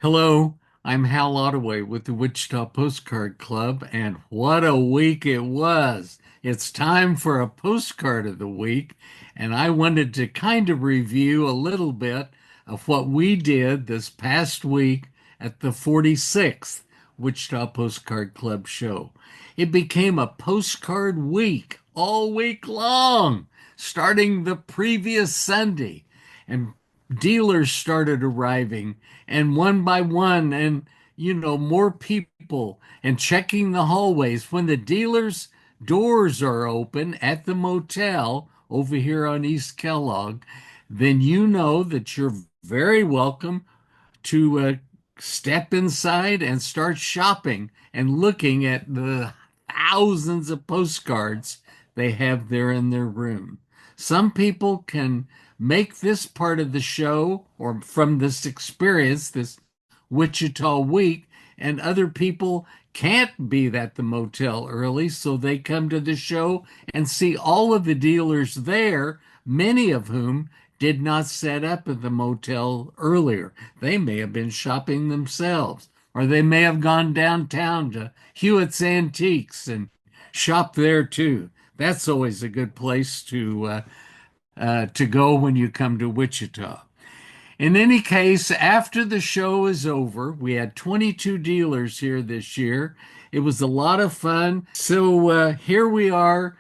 Hello, I'm Hal Ottaway with the Wichita Postcard Club, and what a week it was! It's time for a postcard of the week, and I wanted to kind of review a little bit of what we did this past week at the 46th Wichita Postcard Club show. It became a postcard week all week long, starting the previous Sunday. And dealers started arriving, and one by one, and more people, and checking the hallways. When the dealers' doors are open at the motel over here on East Kellogg, then you know that you're very welcome to step inside and start shopping and looking at the thousands of postcards they have there in their room. Some people can make this part of the show or from this experience, this Wichita week, and other people can't be at the motel early, so they come to the show and see all of the dealers there, many of whom did not set up at the motel earlier. They may have been shopping themselves, or they may have gone downtown to Hewitt's Antiques and shop there too. That's always a good place to go when you come to Wichita. In any case, after the show is over, we had 22 dealers here this year. It was a lot of fun. So here we are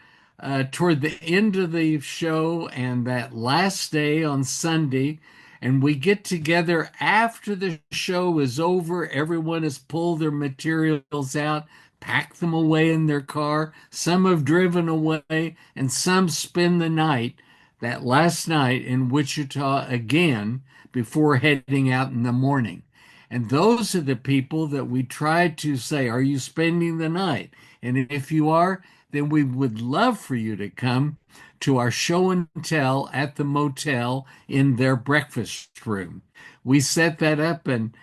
toward the end of the show and that last day on Sunday. And we get together after the show is over. Everyone has pulled their materials out, packed them away in their car. Some have driven away, and some spend the night, that last night in Wichita again before heading out in the morning. And those are the people that we try to say, are you spending the night? And if you are, then we would love for you to come to our show and tell at the motel in their breakfast room. We set that up, and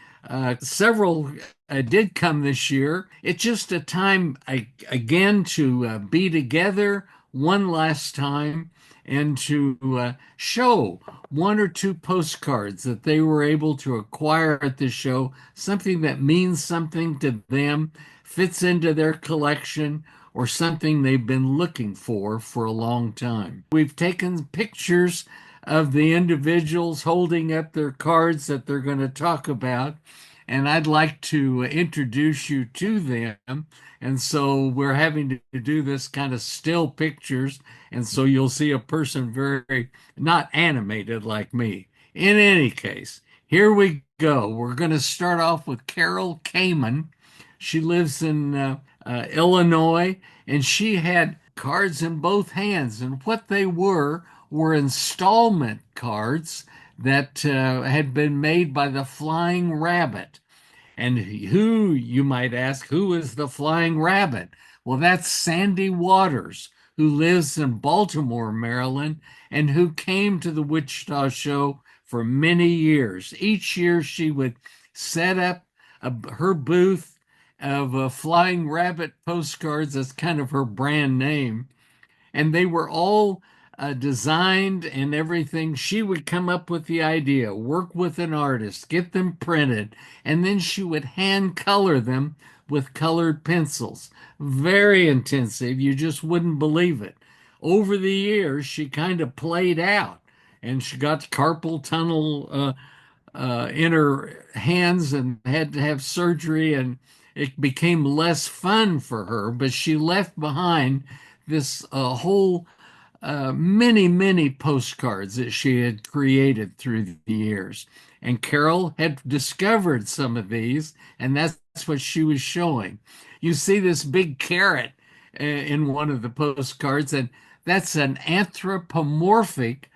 several did come this year. It's just a time, again, to be together one last time and to show one or two postcards that they were able to acquire at the show, something that means something to them, fits into their collection, or something they've been looking for a long time. We've taken pictures of the individuals holding up their cards that they're going to talk about, and I'd like to introduce you to them. And so we're having to do this kind of still pictures. And so you'll see a person very not animated like me. In any case, here we go. We're going to start off with Carol Cayman. She lives in Illinois, and she had cards in both hands. And what they were installment cards that had been made by the Flying Rabbit. And who, you might ask, who is the Flying Rabbit? Well, that's Sandy Waters, who lives in Baltimore, Maryland, and who came to the Wichita show for many years. Each year she would set up her booth of Flying Rabbit postcards. That's kind of her brand name, and they were all designed and everything. She would come up with the idea, work with an artist, get them printed, and then she would hand color them with colored pencils. Very intensive. You just wouldn't believe it. Over the years, she kind of played out, and she got carpal tunnel in her hands and had to have surgery, and it became less fun for her, but she left behind this whole many, many postcards that she had created through the years. And Carol had discovered some of these, and that's what she was showing. You see this big carrot in one of the postcards, and that's an anthropomorphic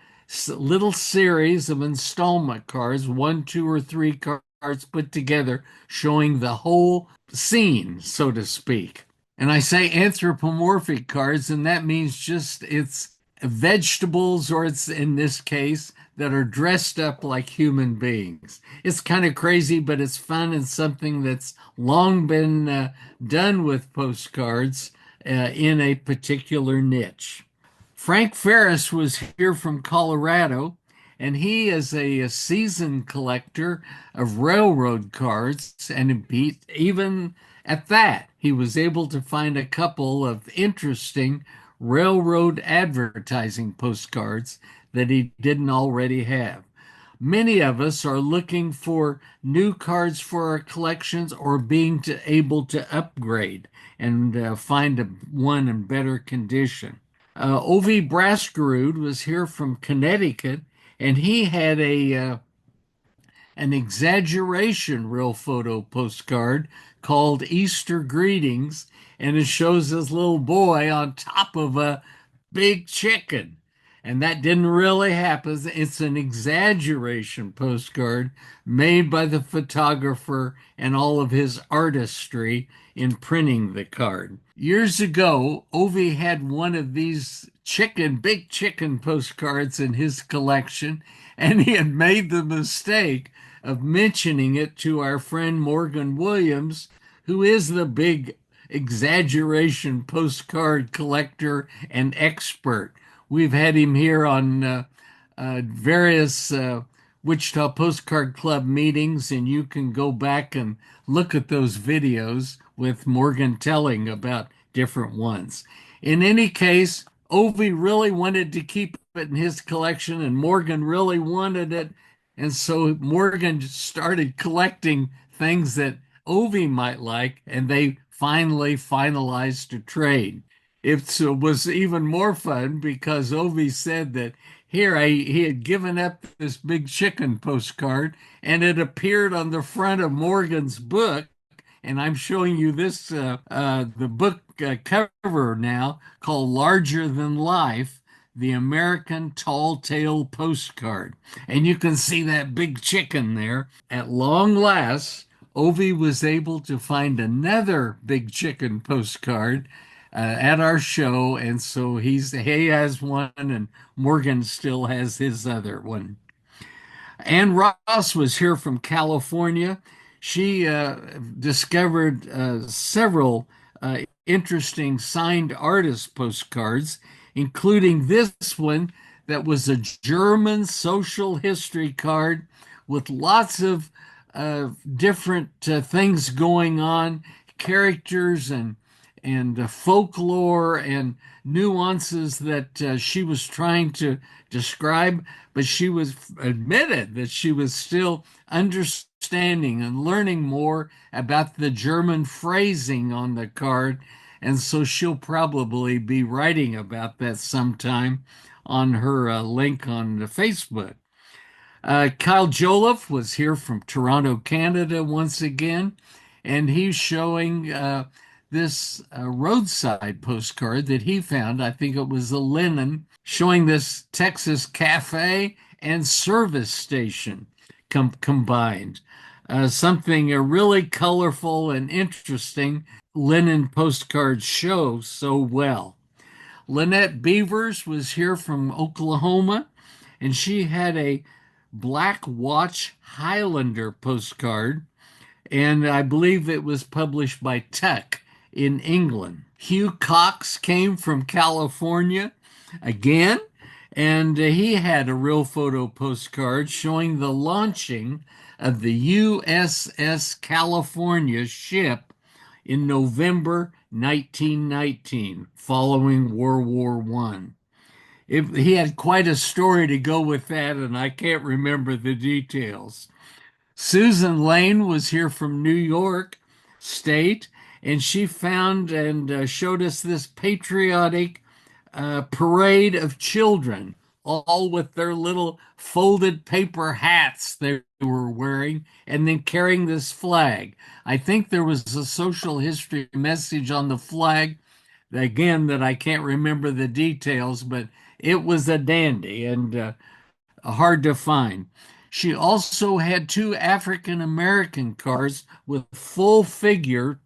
little series of installment cards, one, two, or three cards put together, showing the whole scene, so to speak. And I say anthropomorphic cards, and that means just it's vegetables, or it's in this case, that are dressed up like human beings. It's kind of crazy, but it's fun and something that's long been done with postcards in a particular niche. Frank Ferris was here from Colorado, and he is a seasoned collector of railroad cards, and even at that, he was able to find a couple of interesting railroad advertising postcards that he didn't already have. Many of us are looking for new cards for our collections or able to upgrade and find one in better condition. Obie Bras was here from Connecticut, and he had an exaggeration real photo postcard called Easter Greetings, and it shows this little boy on top of a big chicken. And that didn't really happen. It's an exaggeration postcard made by the photographer and all of his artistry in printing the card. Years ago, Ovi had one of these big chicken postcards in his collection, and he had made the mistake of mentioning it to our friend Morgan Williams, who is the big exaggeration postcard collector and expert. We've had him here on various Wichita Postcard Club meetings, and you can go back and look at those videos with Morgan telling about different ones. In any case, Ovi really wanted to keep it in his collection, and Morgan really wanted it. And so Morgan started collecting things that Ovi might like, and they finally finalized a trade. It was even more fun because Ovi said that he had given up this big chicken postcard, and it appeared on the front of Morgan's book. And I'm showing you the book cover now, called Larger Than Life, the American Tall Tale Postcard. And you can see that big chicken there. At long last, Ovi was able to find another big chicken postcard at our show, and so he has one, and Morgan still has his other one. Ann Ross was here from California. She discovered several interesting signed artist postcards, including this one that was a German social history card with lots of different things going on, characters and folklore and nuances that she was trying to describe, but she was admitted that she was still understanding and learning more about the German phrasing on the card. And so she'll probably be writing about that sometime on her link on Facebook. Kyle Jolof was here from Toronto, Canada, once again, and he's showing this roadside postcard that he found. I think it was a linen, showing this Texas cafe and service station combined. Something really colorful and interesting. Linen postcards show so well. Lynette Beavers was here from Oklahoma, and she had a Black Watch Highlander postcard, and I believe it was published by Tuck in England. Hugh Cox came from California again, and he had a real photo postcard showing the launching of the USS California ship in November 1919, following World War One. He had quite a story to go with that, and I can't remember the details. Susan Lane was here from New York State, and she found and showed us this patriotic parade of children, all with their little folded paper hats they were wearing, and then carrying this flag. I think there was a social history message on the flag, again, that I can't remember the details, but it was a dandy and hard to find. She also had two African American cars with full figure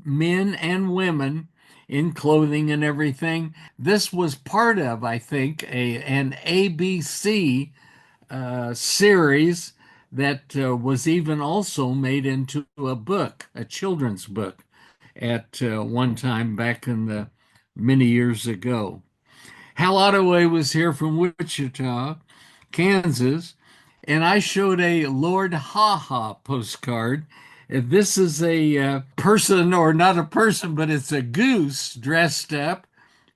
men and women in clothing and everything. This was part of, I think, an ABC series that was even also made into a book, a children's book, at one time back in the many years ago. Hal Ottaway was here from Wichita, Kansas, and I showed a Lord Ha Ha postcard. This is a person, or not a person, but it's a goose dressed up,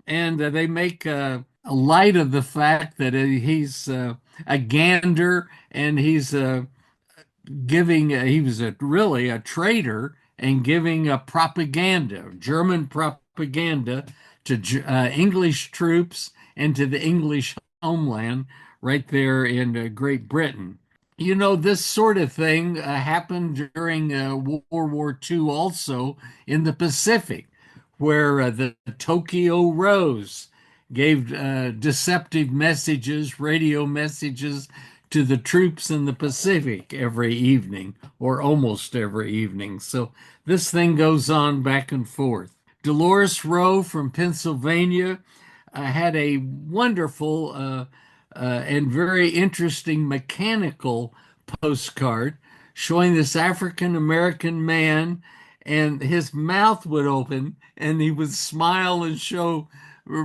and they make a light of the fact that he's a gander, and he's he was really a traitor and giving a propaganda, German propaganda to English troops and to the English homeland right there in Great Britain. You know, this sort of thing happened during World War II also in the Pacific, where the Tokyo Rose gave deceptive messages, radio messages to the troops in the Pacific every evening, or almost every evening. So this thing goes on back and forth. Dolores Row from Pennsylvania had a wonderful and very interesting mechanical postcard showing this African American man, and his mouth would open and he would smile and show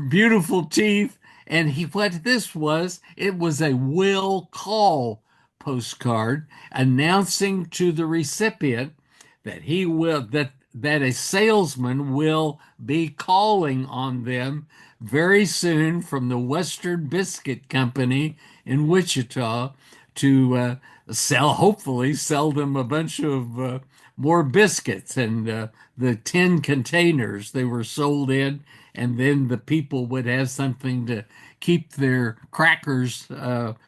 beautiful teeth. And what this was, it was a will call postcard announcing to the recipient that that a salesman will be calling on them very soon from the Western Biscuit Company in Wichita to hopefully sell them a bunch of more biscuits, and the tin containers they were sold in, and then the people would have something to keep their crackers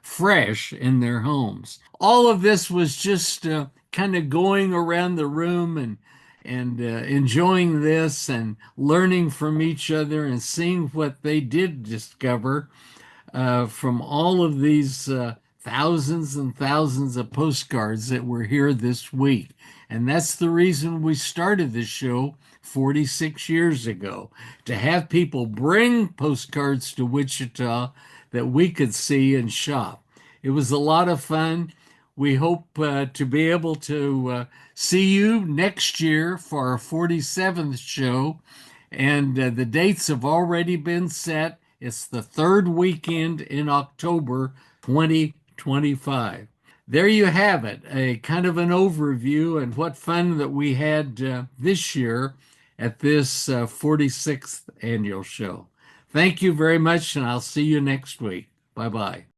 fresh in their homes. All of this was just kind of going around the room and enjoying this and learning from each other and seeing what they did discover from all of these thousands and thousands of postcards that were here this week. And that's the reason we started this show 46 years ago, to have people bring postcards to Wichita that we could see and shop. It was a lot of fun. We hope to be able to see you next year for our 47th show. And the dates have already been set. It's the third weekend in October 2025. There you have it, a kind of an overview and what fun that we had this year at this 46th annual show. Thank you very much, and I'll see you next week. Bye bye.